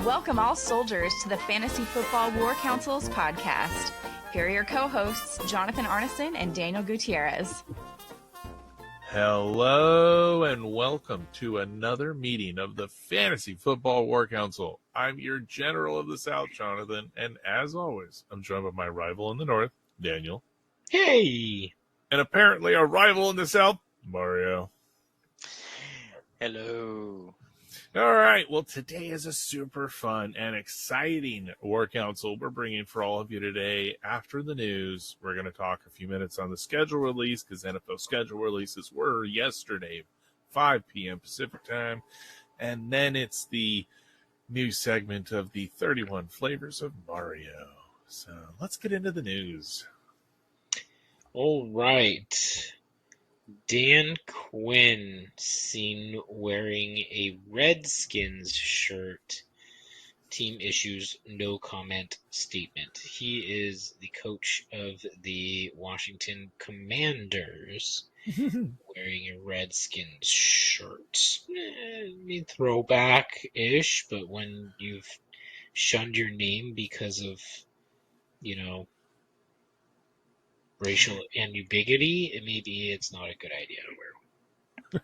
Welcome all soldiers to the Fantasy Football War Council's podcast. Here are your co-hosts, Jonathan Arneson and Daniel Gutierrez. Hello and welcome to another meeting of the Fantasy Football War Council. I'm your General of the South, Jonathan, and as always, I'm joined by my rival in the North, Daniel. Hey! And apparently our rival in the South, Mario. Hello. All right, well, today is a super fun and exciting War Council we're bringing for all of you today. After the news, we're going to talk a few minutes on the schedule release, because NFL schedule releases were yesterday, 5 p.m. Pacific time. And then it's the new segment of the 31 Flavors of Mario. So let's get into the news. All right. Dan Quinn seen wearing a Redskins shirt. Team issues no comment statement. He is the coach of the Washington Commanders wearing a Redskins shirt. I mean, throwback-ish, but when you've shunned your name because of, racial ambiguity, maybe it's not a good idea to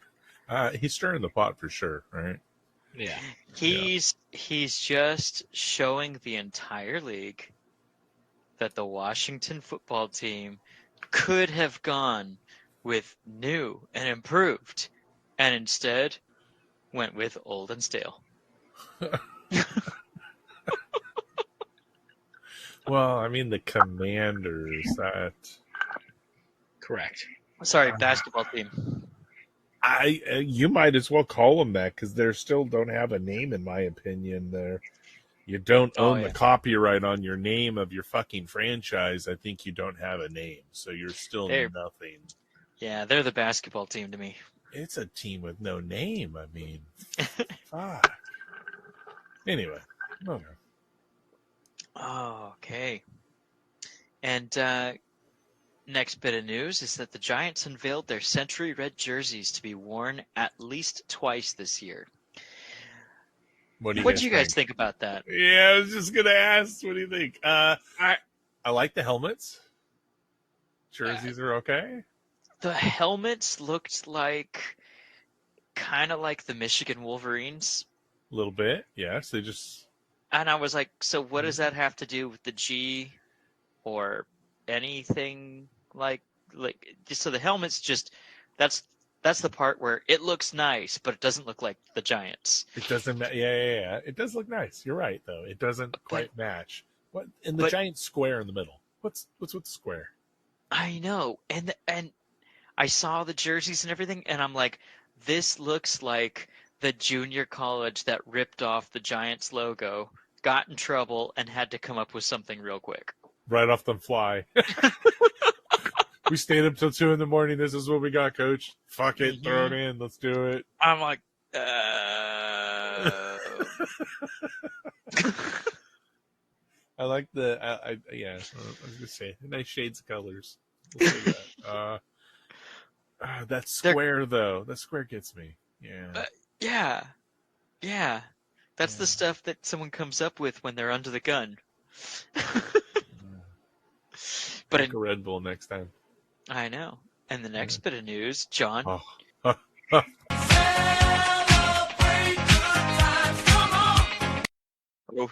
wear. He's stirring the pot for sure, right? Yeah. He's just showing the entire league that the Washington football team could have gone with new and improved, and instead went with old and stale. Well, I mean, the Commanders, that... Correct. Sorry, basketball team. You might as well call them that, because they still don't have a name, in my opinion. You don't own the copyright on your name of your fucking franchise. I think you don't have a name, so you're still nothing. Yeah, they're the basketball team to me. It's a team with no name. I mean, fuck. Anyway, okay. Oh, okay. And next bit of news is that the Giants unveiled their Century Red jerseys to be worn at least twice this year. What do you guys think about that? Yeah, I was just going to ask, what do you think? I like the helmets. Jerseys are okay. The helmets looked kind of like the Michigan Wolverines. A little bit, yes. They just... And I was like, so what does that have to do with the G or anything like so the helmet's just that's the part where it looks nice, but it doesn't look like the Giants. It doesn't yeah. It does look nice. You're right though. It doesn't quite match. What in the giant square in the middle? What's with the square? I know. And I saw the jerseys and everything and I'm like, this looks like the junior college that ripped off the Giants logo, got in trouble, and had to come up with something real quick. Right off the fly. We stayed up till 2 a.m. This is what we got, coach. Fuck it. Throw it in. Let's do it. I'm like, I like the, yeah, I was going to say, nice shades of colors. We'll say that. That square, though. That square gets me. Yeah. Yeah. That's the stuff that someone comes up with when they're under the gun. But a Red Bull next time. I know. And the next bit of news, John. Oh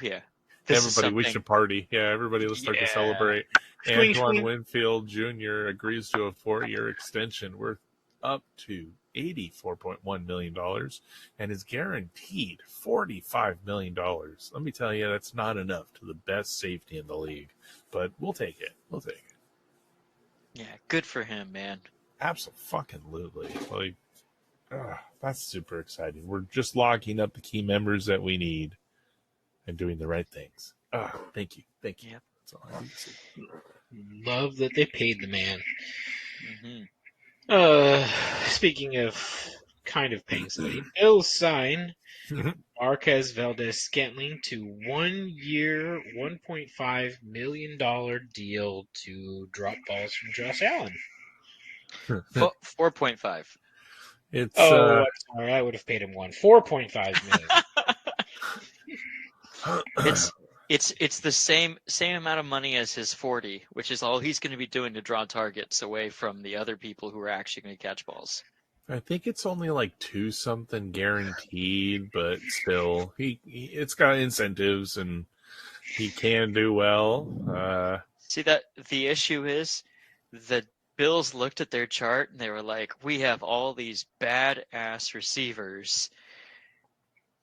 Yeah. Everybody, we should party. Yeah, everybody, let's start to celebrate. Antoine Winfield Jr. agrees to a 4-year extension worth up to $84.1 million and is guaranteed $45 million. Let me tell you, that's not enough to the best safety in the league, but we'll take it. Yeah, good for him, man. Absolutely. That's super exciting. We're just locking up the key members that we need and doing the right things. Thank you. Yep. That's all I need to say. Love that they paid the man. Mm-hmm. Speaking of kind of paying somebody, Bills sign Marquez Valdez-Scantling to 1 year, $1.5 million deal to drop balls from Josh Allen. 4.5. It's I'm sorry, I would have paid him $4.5 million. It's the same amount of money as his 40, which is all he's going to be doing to draw targets away from the other people who are actually going to catch balls. I think it's only like 2 something guaranteed, but still, it's got incentives and he can do well. See, that the issue is the Bills looked at their chart and they were like, we have all these badass receivers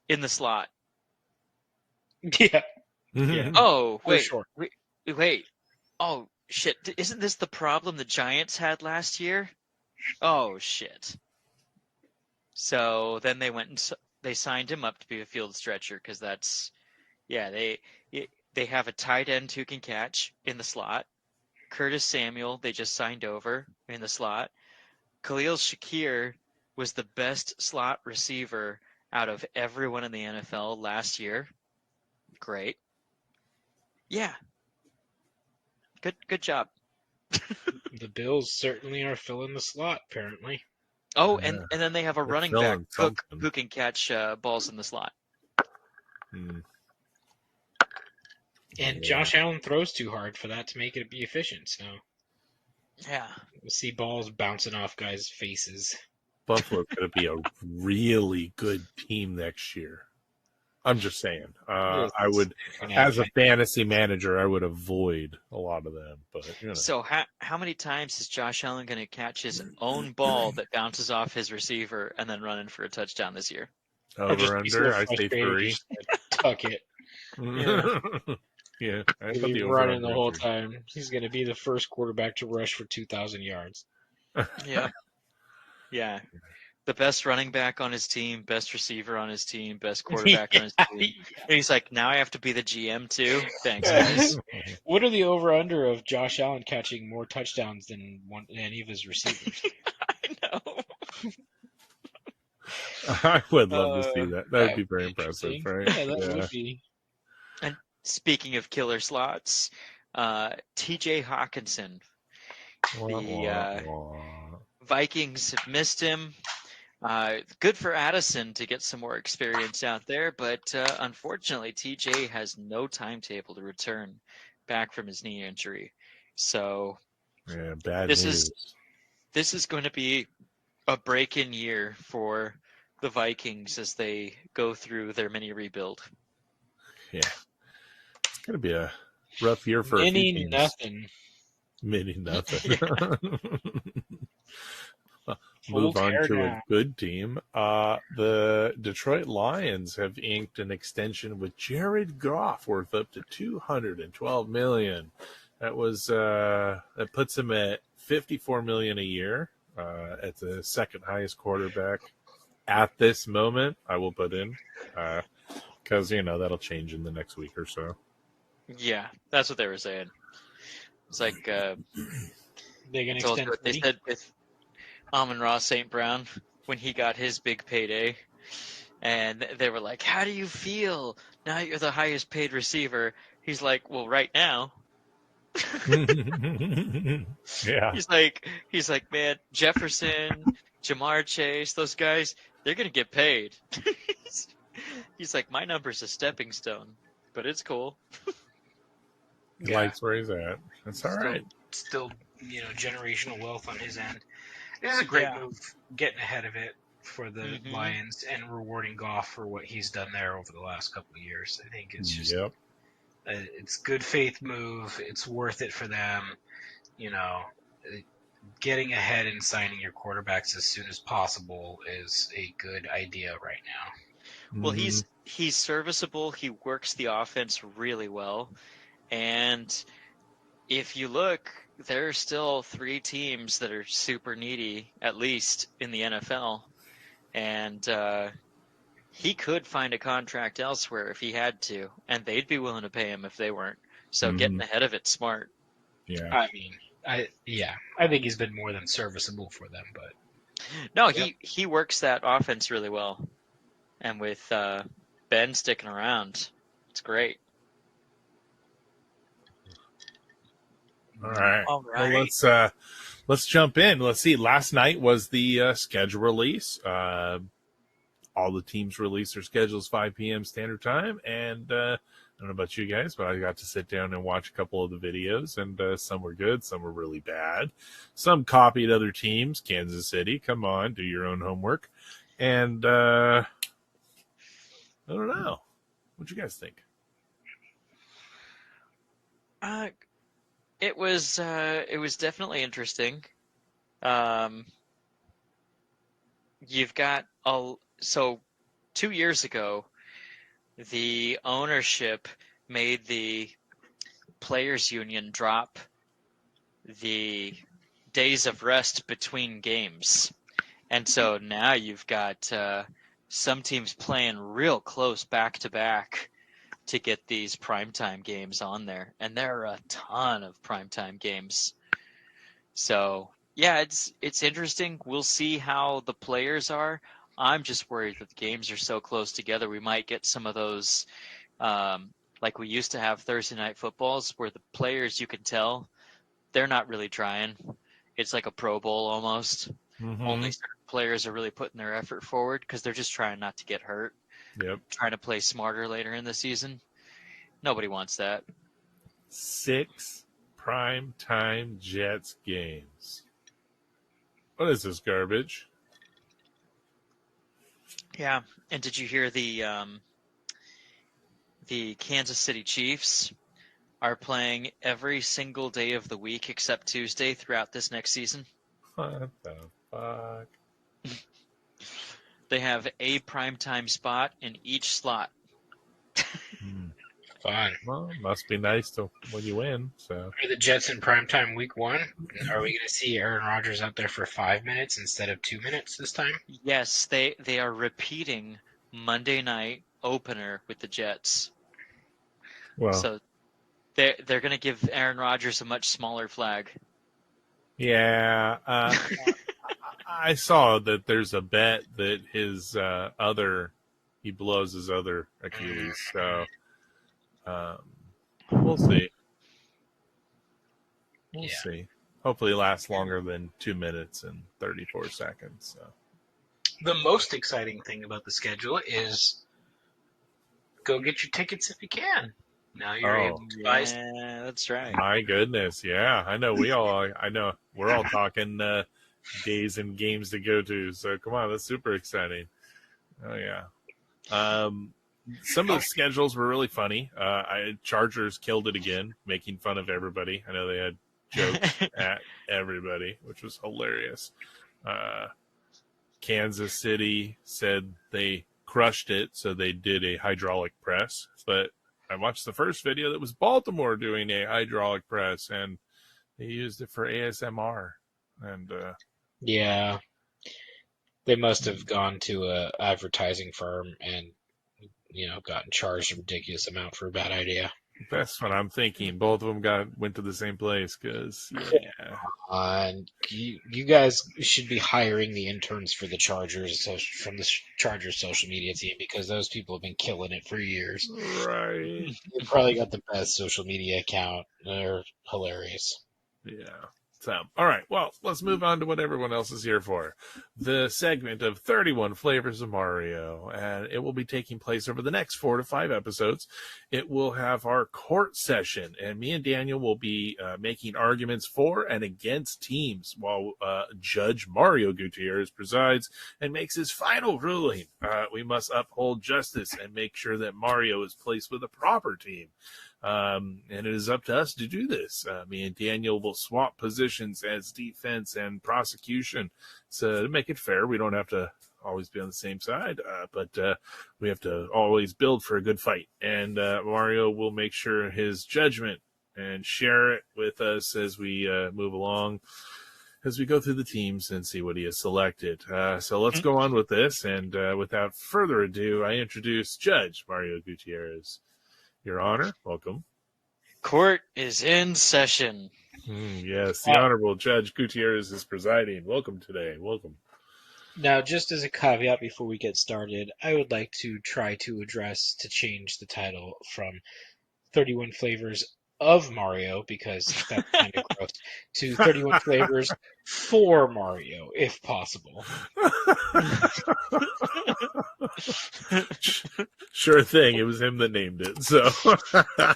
in the slot. Yeah. Yeah. Oh, For wait, sure. wait. Oh, shit. Isn't this the problem the Giants had last year? Oh, shit. So then they went and they signed him up to be a field stretcher because that's, yeah, they have a tight end who can catch in the slot. Curtis Samuel, they just signed over in the slot. Khalil Shakir was the best slot receiver out of everyone in the NFL last year. Great. Yeah. Good job. The Bills certainly are filling the slot, apparently. Oh, Yeah. and then they have a They're running back, filling Cook, something. who can catch balls in the slot. Mm. And Yeah. Josh Allen throws too hard for that to make it be efficient. So Yeah. we'll see balls bouncing off guys' faces. Buffalo's going to be a really good team next year. I'm just saying. I would, as a fantasy manager, I would avoid a lot of them. But you know. So how many times is Josh Allen going to catch his own ball that bounces off his receiver and then run in for a touchdown this year? Over under, I say 3. Just tuck it. Yeah, yeah. I He'll thought be the running over-under the whole was time. He's going to be the first quarterback to rush for 2,000 yards. Yeah. Yeah. The best running back on his team, best receiver on his team, best quarterback on his team. And he's like, now I have to be the GM too? Thanks, guys. What are the over-under of Josh Allen catching more touchdowns than any of his receivers? I know. I would love to see that. That would be very impressive, Interesting. right? Yeah, that would be. And speaking of killer slots, TJ Hawkinson. The Vikings have missed him. Good for Addison to get some more experience out there, but unfortunately, TJ has no timetable to return back from his knee injury. So yeah, bad this news. this is going to be a break-in year for the Vikings as they go through their mini rebuild. Yeah, it's going to be a rough year for a few Mini teams. nothing. Mini nothing. Full Move on tear to down. a good team. The Detroit Lions have inked an extension with Jared Goff worth up to $212 million. That was that puts him at $54 million a year. At the second highest quarterback at this moment. I will put in because that'll change in the next week or so. Yeah, that's what they were saying. It's like They can told extend you what they 30? said with Amon-Ra St. Brown when he got his big payday. And they were like, how do you feel now you're the highest paid receiver? He's like, well, right now. Yeah. He's like, man, Jefferson, Jamar Chase, those guys, they're going to get paid. He's like, my number's a stepping stone, but it's cool. He likes where he's at. That's all right. Still, generational wealth on his end. This is a great move, getting ahead of it for the Lions and rewarding Goff for what he's done there over the last couple of years. I think it's just it's good faith move. It's worth it for them. Getting ahead and signing your quarterbacks as soon as possible is a good idea right now. Well, he's serviceable. He works the offense really well. And if you look, there are still 3 teams that are super needy, at least in the NFL. And he could find a contract elsewhere if he had to, and they'd be willing to pay him if they weren't. So getting ahead of it's smart. Yeah. I mean, I think he's been more than serviceable for them, but no, he works that offense really well, and with Ben sticking around, it's great. All right. Well, let's jump in. Let's see. Last night was the schedule release. all the teams release their schedules 5 p.m. standard time, and I don't know about you guys, but I got to sit down and watch a couple of the videos, and some were good, some were really bad. Some copied other teams. Kansas City, come on, do your own homework. And I don't know. What you guys think? It was definitely interesting. You've got so 2 years ago, the ownership made the players union drop the days of rest between games, and so now you've got some teams playing real close back to back to get these primetime games on there, and there are a ton of primetime games. So yeah, it's interesting. We'll see how the players are. I'm just worried that the games are so close together. We might get some of those, like we used to have Thursday night footballs, where the players, you can tell they're not really trying. It's like a Pro Bowl almost. Mm-hmm. Only certain players are really putting their effort forward because they're just trying not to get hurt. Yep. Trying to play smarter later in the season. Nobody wants that. 6 primetime Jets games. What is this garbage? Yeah, and did you hear the Kansas City Chiefs are playing every single day of the week except Tuesday throughout this next season? What the fuck? They have a primetime spot in each slot. Fun. Well, must be nice to when you win. So Are the Jets in primetime week 1? Are we going to see Aaron Rodgers out there for 5 minutes instead of 2 minutes this time? Yes, they are repeating Monday night opener with the Jets. well, So they're going to give Aaron Rodgers a much smaller flag. yeah. I saw that there's a bet that his he blows his other Achilles. So we'll see. We'll see. Hopefully, it lasts longer than 2 minutes and 34 seconds. So. The most exciting thing about the schedule is go get your tickets if you can. Now you're able to buy. Yeah, that's right. My goodness, yeah. I know we're all talking days and games to go to. So come on, that's super exciting. Oh yeah. Some of the schedules were really funny. Chargers killed it again, making fun of everybody. I know they had jokes at everybody, which was hilarious. Kansas City said they crushed it, so they did a hydraulic press. But I watched the first video that was Baltimore doing a hydraulic press, and they used it for ASMR. And Yeah, they must have gone to a advertising firm and gotten charged a ridiculous amount for a bad idea. that's what I'm thinking. Both of them went to the same place because yeah. And you guys should be hiring the interns for the Chargers from the Chargers social media team because those people have been killing it for years. Right. They probably got the best social media account. They're hilarious. Yeah. So, all right. Well, let's move on to what everyone else is here for. The segment of 31 Flavors of Mario, and it will be taking place over the next 4 to 5 episodes. It will have our court session, and me and Daniel will be making arguments for and against teams while Judge Mario Gutierrez presides and makes his final ruling. We must uphold justice and make sure that Mario is placed with a proper team. And it is up to us to do this. Me and Daniel will swap positions as defense and prosecution. So to make it fair, we don't have to always be on the same side, but we have to always build for a good fight. And Mario will make sure his judgment and share it with us as we move along, as we go through the teams and see what he has selected. So let's go on with this. And without further ado, I introduce Judge Mario Gutierrez. Your Honor, welcome. Court is in session. Yes, the Honorable Judge Gutierrez is presiding. Welcome today. Welcome. Now, just as a caveat before we get started, I would like to try to change the title from 31 Flavors of Mario, because that's kind of gross, to 31 flavors for Mario, if possible. Sure thing. It was him that named it. So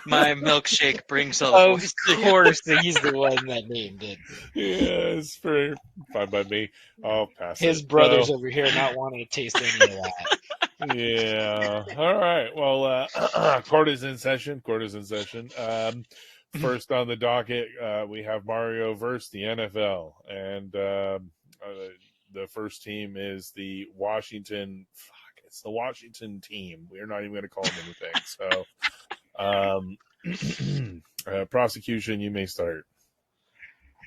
My milkshake brings all the Of boys to you. course, he's the one that named it. yeah, it's pretty fine by me. I'll pass His it. brother's So, over here not wanting to taste any of that. yeah. All right. Well, court is in session. Court is in session. First on the docket, we have Mario versus the NFL, and the first team is the Washington. Fuck, it's the Washington team. We're not even going to call them anything. So, prosecution, you may start.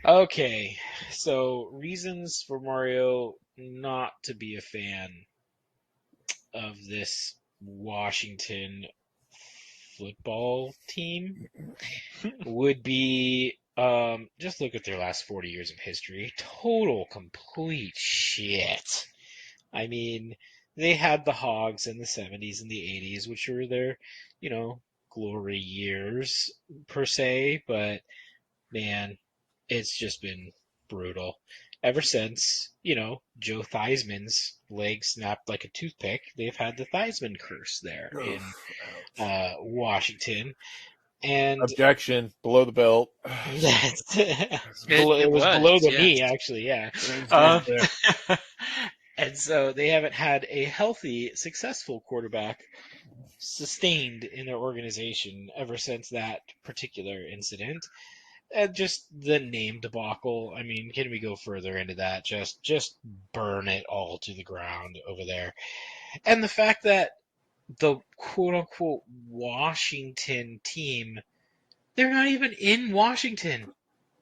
Okay, so reasons for Mario not to be a fan of this Washington football team would be just look at their last 40 years of history. Total, complete shit. I mean, they had the Hogs in the 70s and the 80s, which were their, glory years per se, but man, it's just been brutal. Ever since, Joe Theismann's leg snapped like a toothpick, they've had the Theismann curse there in Washington. And Objection, below the belt. it was below the knee, actually, yeah. And so they haven't had a healthy, successful quarterback sustained in their organization ever since that particular incident. And just the name debacle. I mean, can we go further into that? Just burn it all to the ground over there. And the fact that the quote unquote Washington team, they're not even in Washington.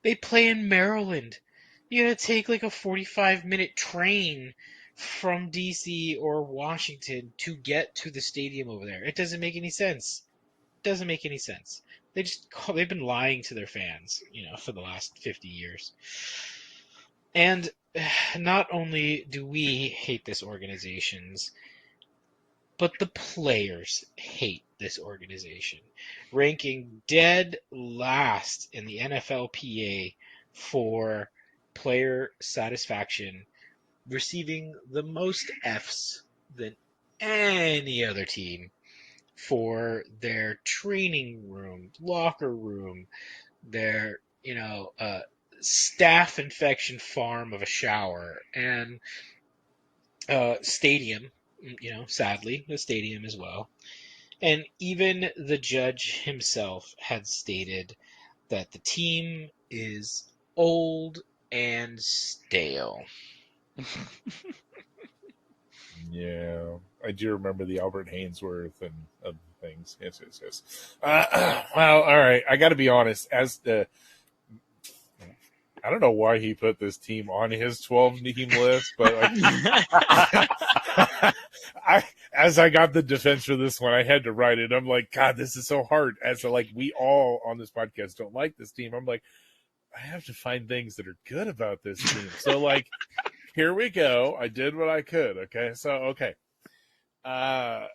They play in Maryland. You gotta take like a 45-minute train from DC or Washington to get to the stadium over there. It doesn't make any sense. Doesn't make any sense. They've been lying to their fans, for the last 50 years. And not only do we hate this organization's, but the players hate this organization, ranking dead last in the NFLPA for player satisfaction, receiving the most Fs than any other team for their training room, locker room, their, staph infection farm of a shower, and stadium, sadly, the stadium as well. And even the judge himself had stated that the team is old and stale. Yeah, I do remember the Albert Hainsworth and other things. Yes. Well, all right. I got to be honest. I don't know why he put this team on his 12-team list, but as I got the defense for this one, I had to write it. I'm like, God, this is so hard. We all on this podcast don't like this team. I'm like, I have to find things that are good about this team. So here we go. I did what I could. Okay. So, okay. I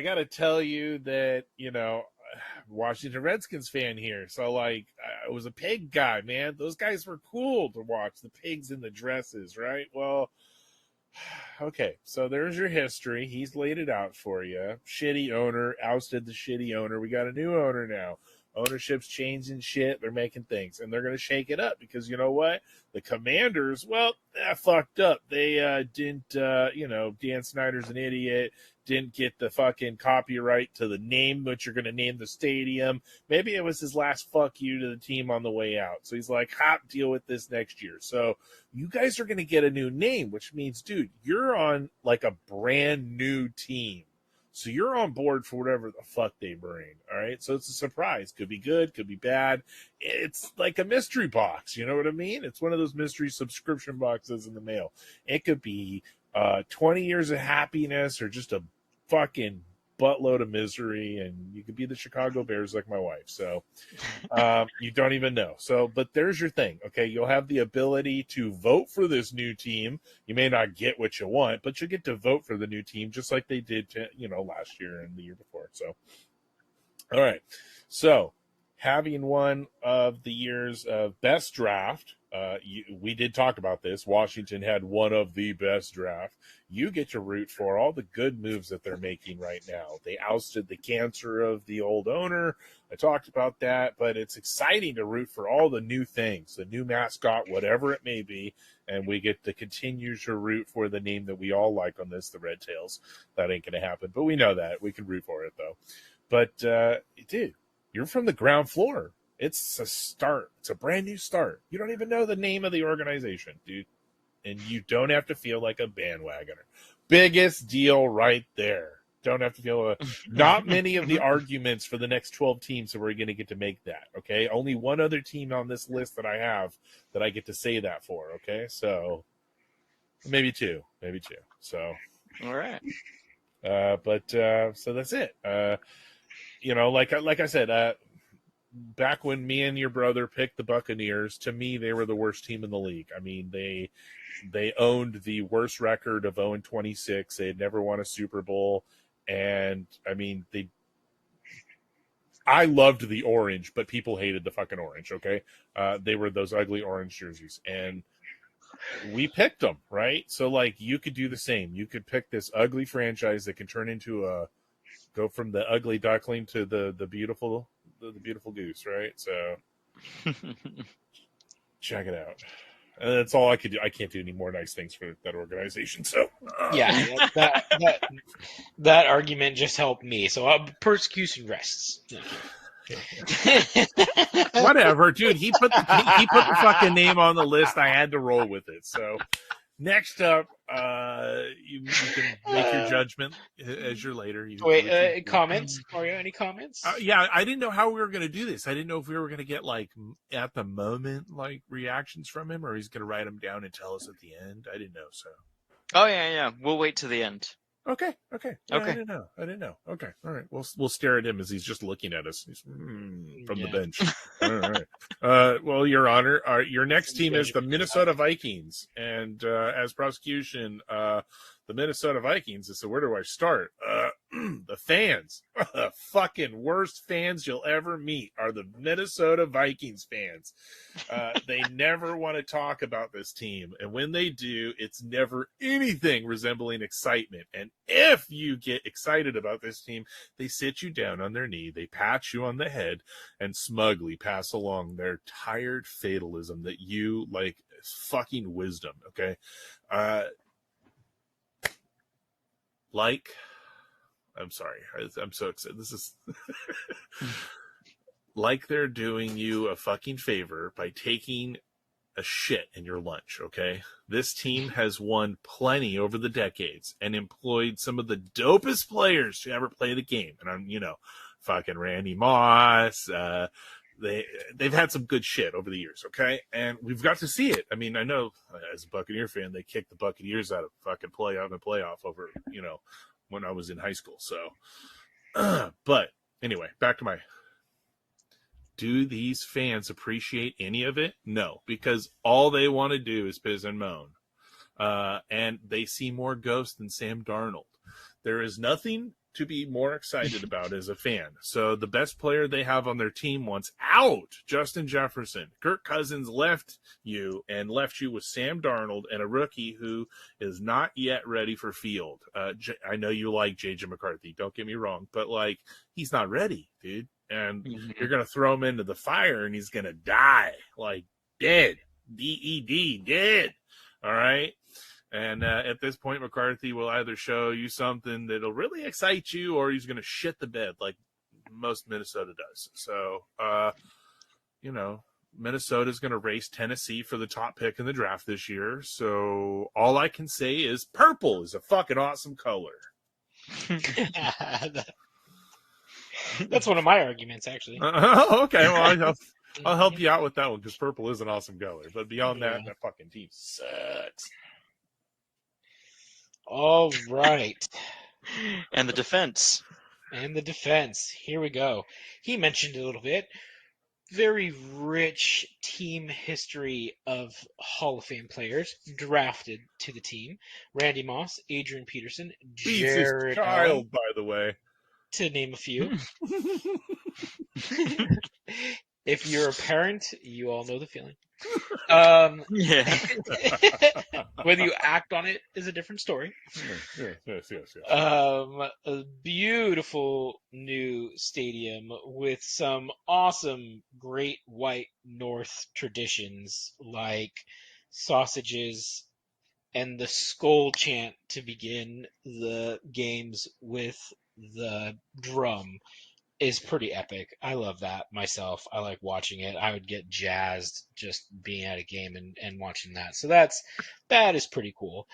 got to tell you that, Washington Redskins fan here. So, I was a pig guy, man. Those guys were cool to watch. The pigs in the dresses, right? Well, okay. So there's your history. He's laid it out for you. Shitty owner, ousted the shitty owner. We got a new owner now. Ownership's changing shit. They're making things, and they're going to shake it up because you know what? The Commanders, fucked up. They didn't, Dan Snyder's an idiot. Didn't get the fucking copyright to the name which you're going to name the stadium. Maybe it was his last fuck you to the team on the way out. So he's like, deal with this next year. So you guys are going to get a new name, which means, dude, you're on a brand new team. So you're on board for whatever the fuck they bring, all right? So it's a surprise. Could be good, could be bad. It's like a mystery box, you know what I mean? It's one of those mystery subscription boxes in the mail. It could be 20 years of happiness or just a fucking buttload of misery, and you could be the Chicago Bears like my wife. So you don't even know. So, but there's your thing, okay? You'll have the ability to vote for this new team. You may not get what you want, but you'll get to vote for the new team just like they did, last year and the year before. So, all right. So having one of the years of best draft. We did talk about this. Washington had one of the best draft. You get to root for all the good moves that they're making right now. They ousted the cancer of the old owner. I talked about that, but it's exciting to root for all the new things, the new mascot, whatever it may be, and we get to continue to root for the name that we all like on this, the Red Tails. That ain't going to happen, but we know that. We can root for it, though. But, dude, you're from the ground floor. It's a start. It's a brand new start. You don't even know the name of the organization, dude. And you don't have to feel like a bandwagoner. Biggest deal right there. Don't have to feel not many of the arguments for the next 12 teams that we're going to get to make that, okay? Only one other team on this list that I have that I get to say that for, okay? So maybe two. So All right. so that's it. Like I said, back when me and your brother picked the Buccaneers, to me they were the worst team in the league. I mean, they owned the worst record of 0-26. They had never won a Super Bowl, and I mean I loved the orange, but people hated the fucking orange. Okay, they were those ugly orange jerseys, and we picked them, right? So like you could do the same. You could pick this ugly franchise that can turn into go from the ugly duckling to the beautiful goose, right? So check it out. And that's all I could do. I can't do any more nice things for that organization. So Yeah, that argument just helped me. So persecution rests. whatever, dude. He put the fucking name on the list. I had to roll with it. So next up, you can make your judgment as you're later. Comments? Mario, any comments? Yeah, I didn't know how we were going to do this. I didn't know if we were going to get like at the moment like reactions from him, or he's going to write them down and tell us at the end. I didn't know. So. Oh yeah. We'll wait to the end. Okay. Yeah, Okay. I didn't know. Okay. All right. We'll stare at him as he's just looking at us. He's from the bench. All right. Well, Your Honor, your next team is the Minnesota Vikings, and as prosecution, the Minnesota Vikings. So where do I start? The fans, the fucking worst fans you'll ever meet are the Minnesota Vikings fans. They never want to talk about this team, and when they do, it's never anything resembling excitement. And if you get excited about this team, they sit you down on their knee, they pat you on the head, and smugly pass along their tired fatalism that you like fucking wisdom. Okay, I'm sorry. I'm so excited. This is like they're doing you a fucking favor by taking a shit in your lunch, okay? This team has won plenty over the decades and employed some of the dopest players to ever play the game. And I'm, fucking Randy Moss. They've had some good shit over the years, okay? And we've got to see it. I mean, I know as a Buccaneer fan, they kicked the Buccaneers out of fucking playoff over, when I was in high school. So, but anyway, back to do these fans appreciate any of it? No, because all they want to do is piss and moan. And they see more ghosts than Sam Darnold. There is nothing to be more excited about as a fan. So the best player they have on their team wants out, Justin Jefferson. Kirk Cousins left you with Sam Darnold and a rookie who is not yet ready for field. I know you like J.J. McCarthy. Don't get me wrong, but he's not ready, dude. And you're going to throw him into the fire and he's going to die, dead. D-E-D, dead. All right. And at this point, McCarthy will either show you something that'll really excite you, or he's going to shit the bed like most Minnesota does. So, Minnesota's going to race Tennessee for the top pick in the draft this year. So all I can say is purple is a fucking awesome color. That's one of my arguments, actually. Okay, well, I'll help you out with that one because purple is an awesome color. But beyond that fucking team sucks. All right. And the defense. Here we go. He mentioned a little bit. Very rich team history of Hall of Fame players drafted to the team. Randy Moss, Adrian Peterson, Jared Child, by the way. to name a few. If you're a parent, you all know the feeling. Yeah. Whether you act on it is a different story. Yes. A beautiful new stadium with some awesome Great White North traditions like sausages and the skull chant to begin the games with the drum is pretty epic. I love that myself. I like watching it. I would get jazzed just being at a game and watching that. So that is pretty cool.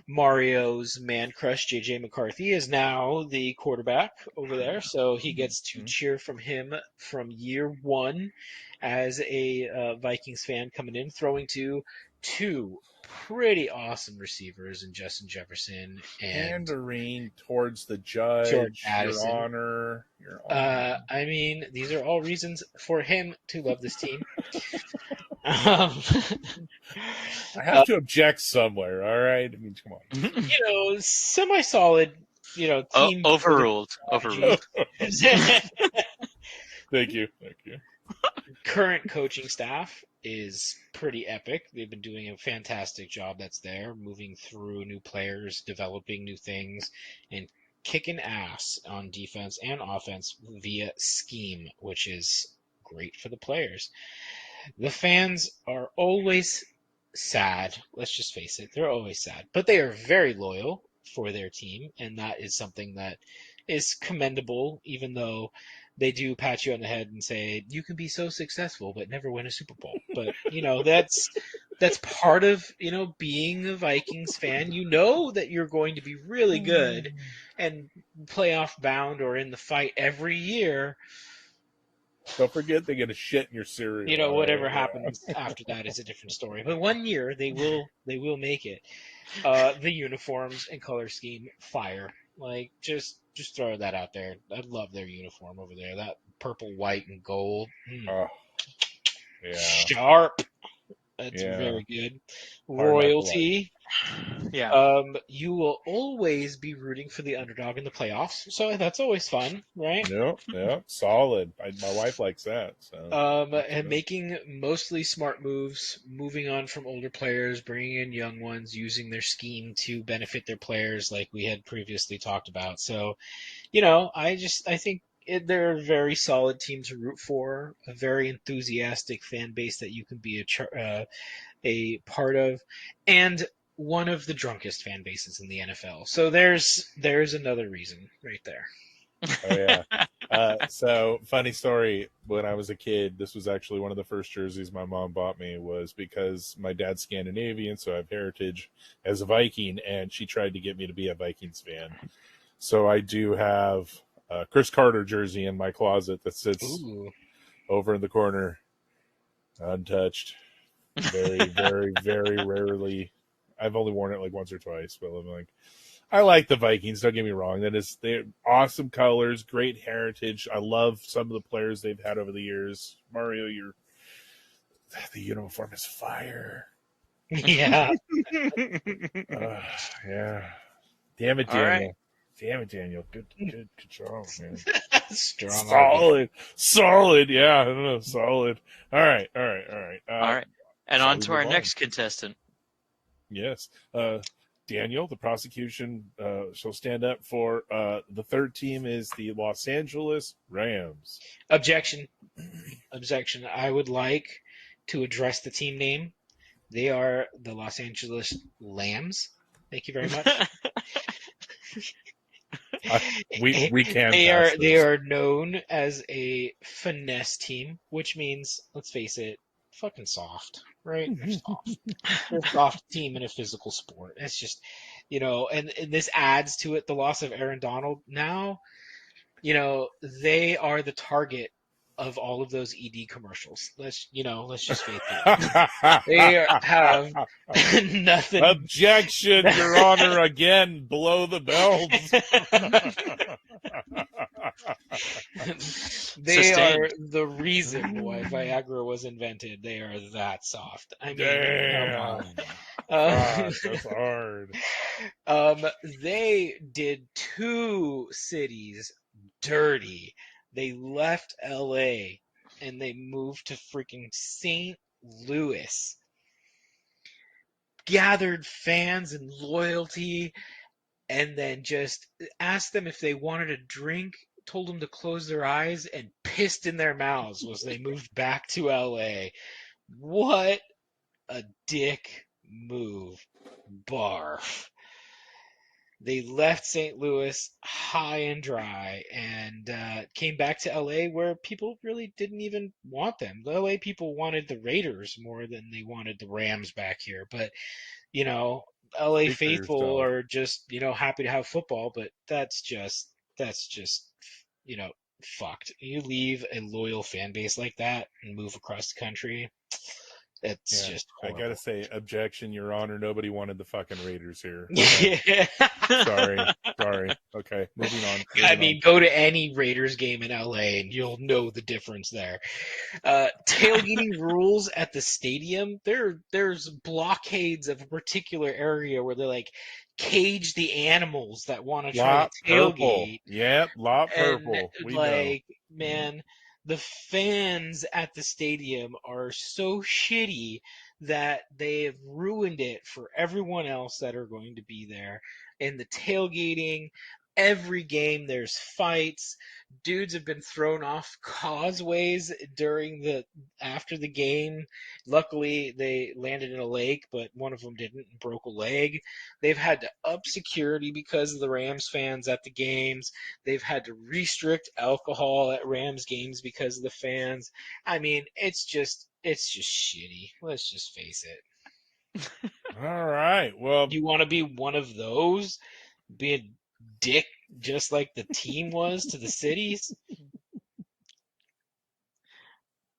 Mario's man crush, JJ McCarthy, is now the quarterback over there, so he gets to cheer from him from year one as a Vikings fan coming in, throwing to two pretty awesome receivers in Justin Jefferson and Pandering towards the Jordan judge, Your Addison. Honor. I mean, these are all reasons for him to love this team. Um, I have to object somewhere, all right? I mean, come on. Semi-solid, team. Overruled. Thank you. Current coaching staff is pretty epic. They've been doing a fantastic job that's there, moving through new players, developing new things, and kicking ass on defense and offense via scheme, which is great for the players. The fans are always sad. Let's just face it. They're always sad. But they are very loyal for their team, and that is something that is commendable, even though they do pat you on the head and say, you can be so successful but never win a Super Bowl. But, that's part of, being a Vikings fan. You know that you're going to be really good and playoff bound or in the fight every year. Don't forget they get a shit in your cereal. Whatever happens after that is a different story. But one year they will make it. The uniforms and color scheme, fire. Like just throw that out there. I love their uniform over there. That purple, white, and gold. Oh, yeah. Sharp. That's very good. Royalty. Yeah. You will always be rooting for the underdog in the playoffs, so that's always fun, right? Yep, solid. My wife likes that. So. And making mostly smart moves, moving on from older players, bringing in young ones, using their scheme to benefit their players, like we had previously talked about. So, I think they're a very solid team to root for, a very enthusiastic fan base that you can be a part of, and one of the drunkest fan bases in the NFL. So there's another reason right there. Oh yeah. So funny story. When I was a kid, this was actually one of the first jerseys my mom bought me, was because my dad's Scandinavian, so I have heritage as a Viking, and she tried to get me to be a Vikings fan. So I do have a Chris Carter jersey in my closet that sits over in the corner, untouched. Very, very, very rarely. I've only worn it like once or twice, but I'm like, I like the Vikings. Don't get me wrong. They're awesome colors, great heritage. I love some of the players they've had over the years. Mario, the uniform is fire. Yeah. Yeah. Damn it, Daniel. Right. Damn it, Daniel. Good job, man. Solid. Yeah, I don't know. Solid. All right. All right. And on to our next contestant. Yes. Daniel, the prosecution shall stand up for the third team is the Los Angeles Rams. Objection. I would like to address the team name. They are the Los Angeles Lambs. Thank you very much. We can. They are known as a finesse team, which means, let's face it, fucking soft, right? They're soft. They're a soft team in a physical sport. It's just, and this adds to it the loss of Aaron Donald. Now, they are the target of all of those ED commercials. Let's just face it. They have nothing. Objection, Your Honor, again, below the belt. They are the reason why Viagra was invented. They are that soft. I mean, damn. God, that's hard. They did 2 cities dirty. They left LA and they moved to freaking St. Louis. Gathered fans and loyalty, and then just asked them if they wanted a drink, told them to close their eyes, and pissed in their mouths as they moved back to LA. What a dick move. Barf. They left St. Louis high and dry and came back to LA where people really didn't even want them. The LA people wanted the Raiders more than they wanted the Rams back here. But, LA Speak for faithful yourself. are just, happy to have football, but that's just, fucked. You leave a loyal fan base like that and move across the country. It's Yeah, just I horrible. gotta say, objection, Your Honor. Nobody wanted the fucking Raiders here. Yeah. Sorry. Okay, moving on. I mean, go to any Raiders game in LA and you'll know the difference there. Tailgating rules at the stadium. There's blockades of a particular area where they like cage the animals that want to try to Lot purple. tailgate. Yep, lot And purple. We know. like, man, the fans at the stadium are so shitty that they have ruined it for everyone else that are going to be there. And the tailgating, every game there's fights. Dudes have been thrown off causeways after the game. Luckily, they landed in a lake, but one of them didn't and broke a leg. They've had to up security because of the Rams fans at the games. They've had to restrict alcohol at Rams games because of the fans. I mean, it's just shitty. Let's just face it. All right. Well, You want to be one of those? Be a dick just like the team was to the cities?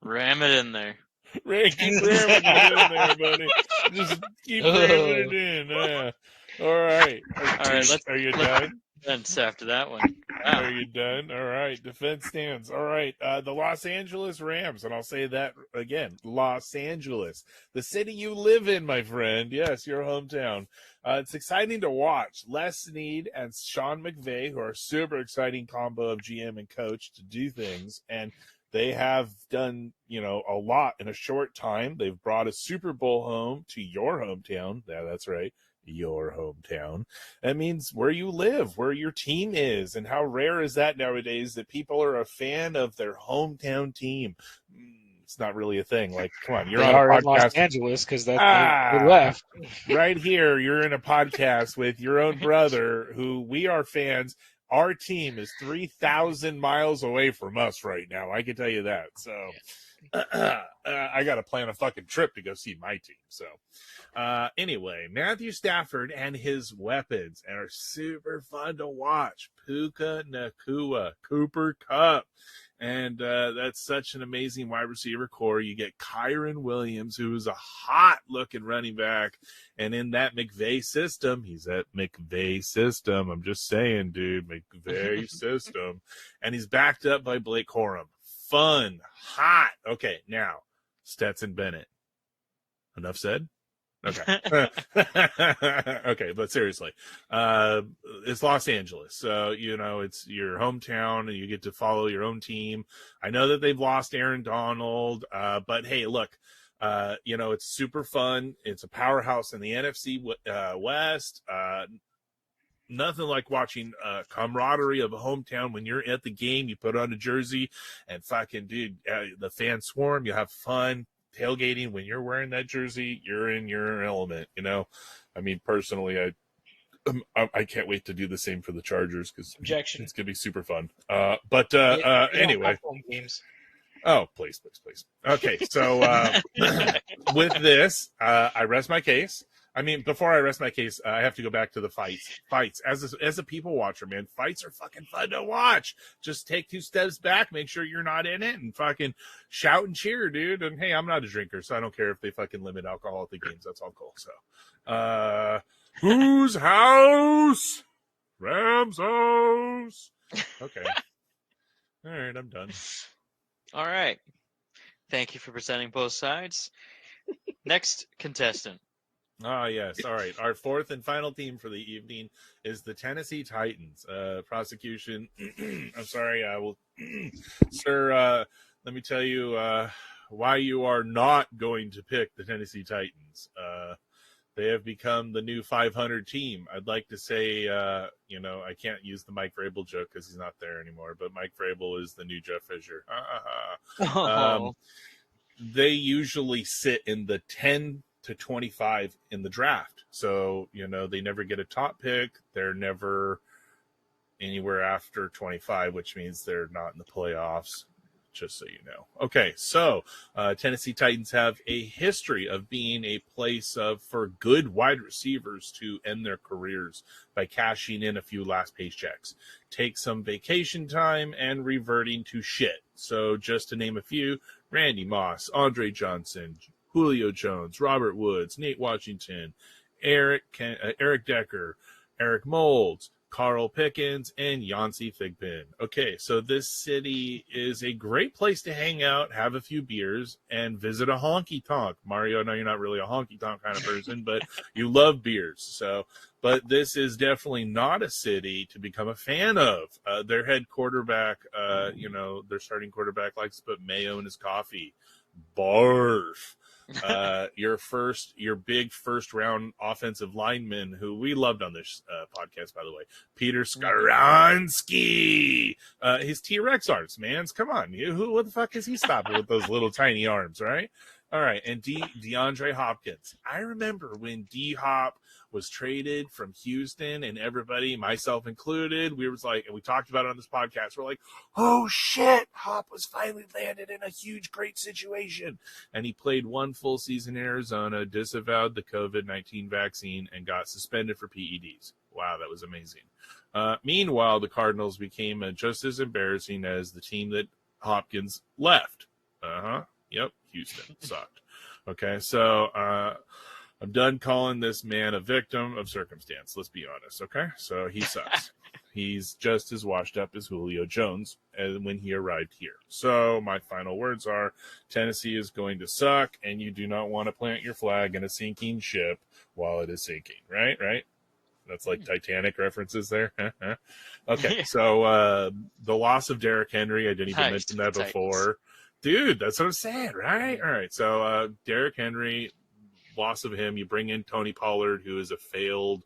Ram it in there. Ray, keep ramming it in there, buddy. Just keep ramming it in. All right. All right, Are you done? Defense after that one. Wow. Are you done? All right. Defense stands. All right. The Los Angeles Rams, and I'll say that again. Los Angeles, the city you live in, my friend. Yes, your hometown. It's exciting to watch. Les Snead and Sean McVay, who are a super exciting combo of GM and coach to do things. And they have done, a lot in a short time. They've brought a Super Bowl home to your hometown. Yeah, that's right. Your hometown. That means where you live, where your team is, and how rare is that nowadays that people are a fan of their hometown team? It's not really a thing. Like, come on, you're They on are a in Los podcast. Angeles because they left. Right here, you're in a podcast with your own brother, who we are fans. Our team is 3,000 miles away from us right now. I can tell you that. So I got to plan a fucking trip to go see my team. So anyway, Matthew Stafford and his weapons are super fun to watch. Puka Nakua, Cooper Kupp. And that's such an amazing wide receiver core. You get Kyron Williams, who is a hot-looking running back. And in that McVay system, he's at McVay system. I'm just saying, dude, McVay system. And he's backed up by Blake Corum. Fun, hot. Okay, now, Stetson Bennett. Enough said? Okay. Okay, but seriously, it's Los Angeles. So, it's your hometown and you get to follow your own team. I know that they've lost Aaron Donald, but hey, look, it's super fun. It's a powerhouse in the NFC West. Nothing like watching camaraderie of a hometown when you're at the game. You put on a jersey and fucking, dude, the fans swarm. You have fun. Tailgating, when you're wearing that jersey, you're in your element. I mean, personally, I can't wait to do the same for the Chargers because it's gonna be super fun. Anyway, home games. Oh, please. Okay, so with this, I rest my case. I mean, before I rest my case, I have to go back to the fights. Fights. As a people watcher, man, fights are fucking fun to watch. Just take 2 steps back, make sure you're not in it, and fucking shout and cheer, dude. And hey, I'm not a drinker, so I don't care if they fucking limit alcohol at the games. That's all cool. So, whose house? Rams house. Okay. All right, I'm done. All right. Thank you for presenting both sides. Next contestant. Ah, yes. All right. Our fourth and final team for the evening is the Tennessee Titans. Prosecution. I'm sorry. I will, sir. Let me tell you why you are not going to pick the Tennessee Titans. They have become the new 500 team. I'd like to say, I can't use the Mike Vrabel joke because he's not there anymore. But Mike Vrabel is the new Jeff Fisher. Oh, They usually sit in the 10 to 25 in the draft. So, they never get a top pick. They're never anywhere after 25, which means they're not in the playoffs, just so you know. Okay, so Tennessee Titans have a history of being a place for good wide receivers to end their careers by cashing in a few last paychecks, take some vacation time, and reverting to shit. So just to name a few, Randy Moss, Andre Johnson, Julio Jones, Robert Woods, Nate Washington, Eric Decker, Eric Moulds, Carl Pickens, and Yancey Thigpen. Okay, so this city is a great place to hang out, have a few beers, and visit a honky tonk. Mario, I know you're not really a honky tonk kind of person, but you love beers. But this is definitely not a city to become a fan of. Their head quarterback, their starting quarterback likes to put mayo in his coffee. Barf. Your big first round offensive lineman, who we loved on this podcast, by the way, Peter Skoronsky. His T-Rex arms, man. Come on. What the fuck is he stopping with those little tiny arms, right? All right. And DeAndre Hopkins. I remember when D-Hop was traded from Houston, and everybody, myself included, we was like, and we talked about it on this podcast, we're like, oh shit, Hop was finally landed in a huge, great situation. And he played one full season in Arizona, disavowed the COVID-19 vaccine, and got suspended for PEDs. Wow, that was amazing. Meanwhile, the Cardinals became just as embarrassing as the team that Hopkins left. Yep, Houston sucked. Okay, so I'm done calling this man a victim of circumstance. Let's be honest, okay? So he sucks. He's just as washed up as Julio Jones when he arrived here. So my final words are, Tennessee is going to suck, and you do not want to plant your flag in a sinking ship while it is sinking. Right? That's like Titanic references there. Okay, so the loss of Derrick Henry, I didn't even mention that before. Dude, that's what I'm saying, right? All right, so Derrick Henry, loss of him, you bring in Tony Pollard, who is a failed,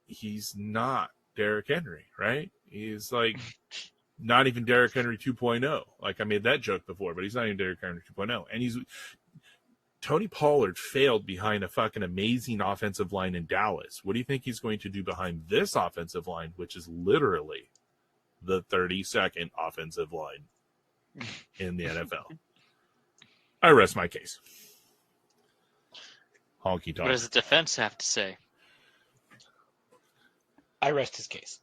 he's not Derrick Henry, right? He's like not even Derrick Henry 2.0. Like, I made that joke before, but he's not even Derrick Henry 2.0. And Tony Pollard failed behind a fucking amazing offensive line in Dallas. What do you think he's going to do behind this offensive line, which is literally the 32nd offensive line in the NFL? I rest my case. Honky tonk. What does the defense have to say? I rest his case.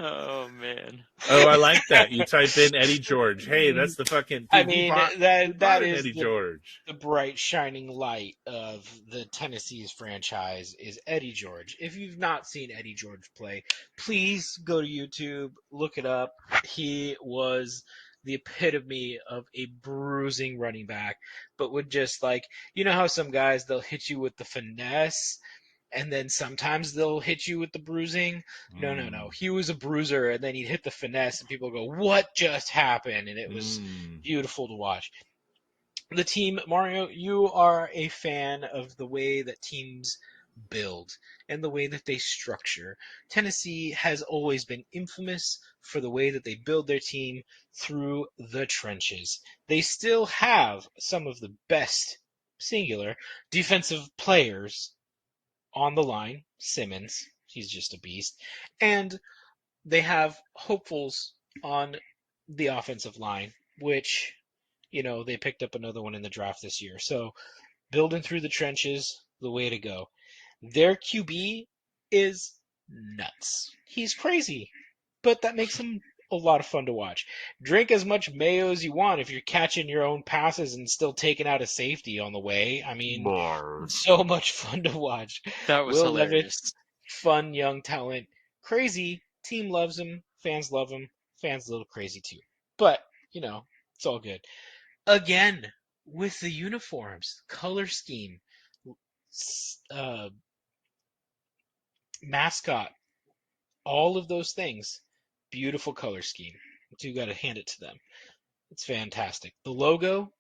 Oh man. Oh, I like that. You type in Eddie George. Hey, that's the fucking. I mean, that is Eddie George. The bright shining light of the Tennessee's franchise is Eddie George. If you've not seen Eddie George play, please go to YouTube, look it up. He was the epitome of a bruising running back, but would just how some guys, they'll hit you with the finesse, and then sometimes they'll hit you with the bruising. No. He was a bruiser, and then he'd hit the finesse, and people go, what just happened? And it was beautiful to watch. The team, Mario, you are a fan of the way that teams build and the way that they structure. Tennessee has always been infamous for the way that they build their team through the trenches. They still have some of the best, singular, defensive players on the line. Simmons, he's just a beast. And they have hopefuls on the offensive line, which, they picked up another one in the draft this year. So building through the trenches, the way to go. Their QB is nuts. He's crazy, but that makes him a lot of fun to watch. Drink as much mayo as you want if you're catching your own passes and still taking out a safety on the way. I mean, so much fun to watch. That was hilarious. Levitt, fun young talent. Crazy. Team loves him. Fans love him. Fans a little crazy too. But, it's all good. Again, with the uniforms, color scheme, mascot, all of those things, beautiful color scheme. You got to hand it to them. It's fantastic. The logo,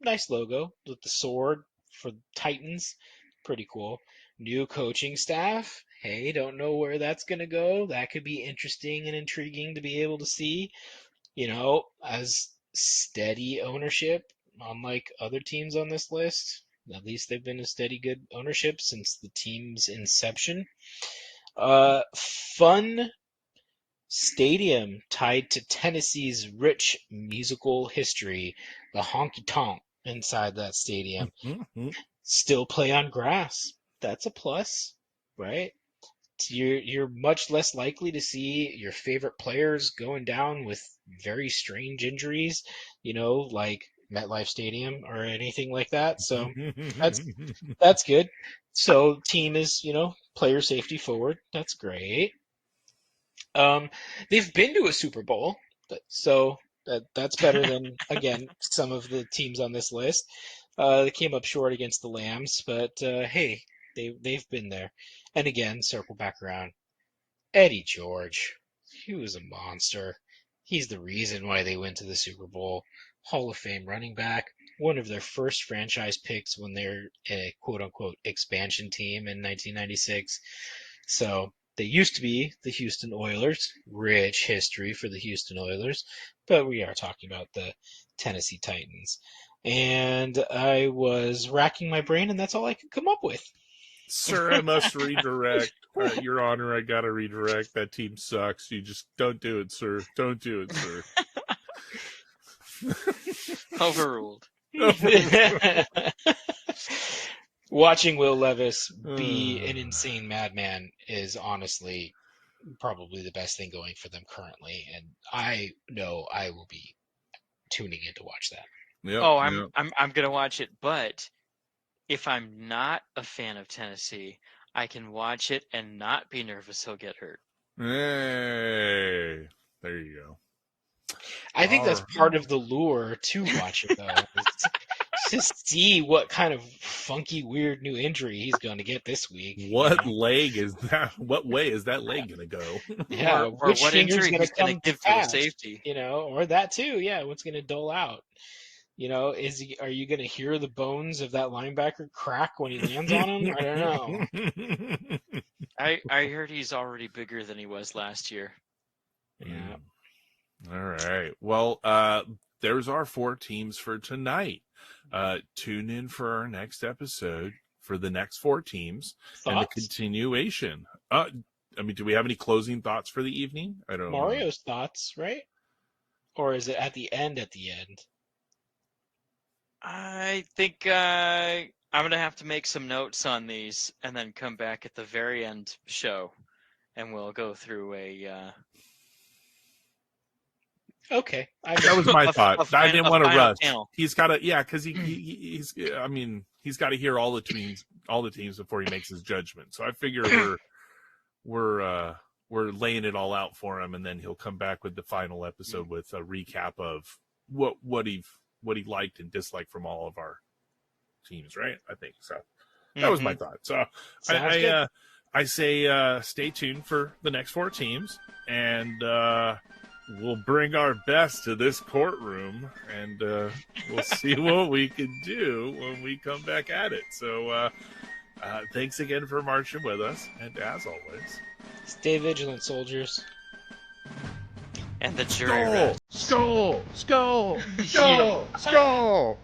nice logo with the sword for Titans, pretty cool. New coaching staff. Hey, don't know where that's going to go. That could be interesting and intriguing to be able to see. As steady ownership, unlike other teams on this list. At least they've been a steady, good ownership since the team's inception. Fun stadium tied to Tennessee's rich musical history, the honky tonk inside that stadium. Still play on grass. That's a plus, right? You're much less likely to see your favorite players going down with very strange injuries, like MetLife Stadium or anything like that. So that's good. So team is, player safety forward. That's great. They've been to a Super Bowl, so that's better than, again, some of the teams on this list. They came up short against the Lambs, but hey, they've been there. And again, circle back around. Eddie George, he was a monster. He's the reason why they went to the Super Bowl. Hall of Fame running back, one of their first franchise picks when they're a quote-unquote expansion team in 1996. So they used to be the Houston Oilers. Rich history for the Houston Oilers. But we are talking about the Tennessee Titans. And I was racking my brain, and that's all I could come up with. Sir, I must redirect. Your Honor, I gotta redirect. That team sucks. You just don't do it, sir. Don't do it, sir. Overruled. Watching Will Levis be an insane madman is honestly probably the best thing going for them currently, and I know I will be tuning in to watch that. Yep, I'm gonna watch it, but if I'm not a fan of Tennessee, I can watch it and not be nervous he'll get hurt. Hey, there you go. I think that's part of the lure to watch it, though. To see what kind of funky, weird new injury he's going to get this week. What leg is that? What way is that leg going to go? Yeah, or which what finger's injury going he's to come going to give to to the pass, safety. or that too. Yeah, what's going to dole out? Are you going to hear the bones of that linebacker crack when he lands on him? I don't know. I heard he's already bigger than he was last year. Yeah. All right. Well, there's our 4 teams for tonight. Tune in for our next episode for the next 4 teams and the continuation. Do we have any closing thoughts for the evening? I don't know. Mario's thoughts, right? Or is it at the end? I think I'm going to have to make some notes on these and then come back at the very end show, and we'll go through a... Okay. That was my thought. I didn't want to rush. Panel. He's got to, because he's got to hear all the teams before he makes his judgment. So I figure we're laying it all out for him, and then he'll come back with the final episode with a recap of what he liked and disliked from all of our teams, right? I think so. That was my thought. So I say stay tuned for the next 4 teams, and we'll bring our best to this courtroom, and we'll see what we can do when we come back at it. So thanks again for marching with us, and as always, stay vigilant, soldiers. And the jury. Skull! Skull! Skull! Skull! Skull!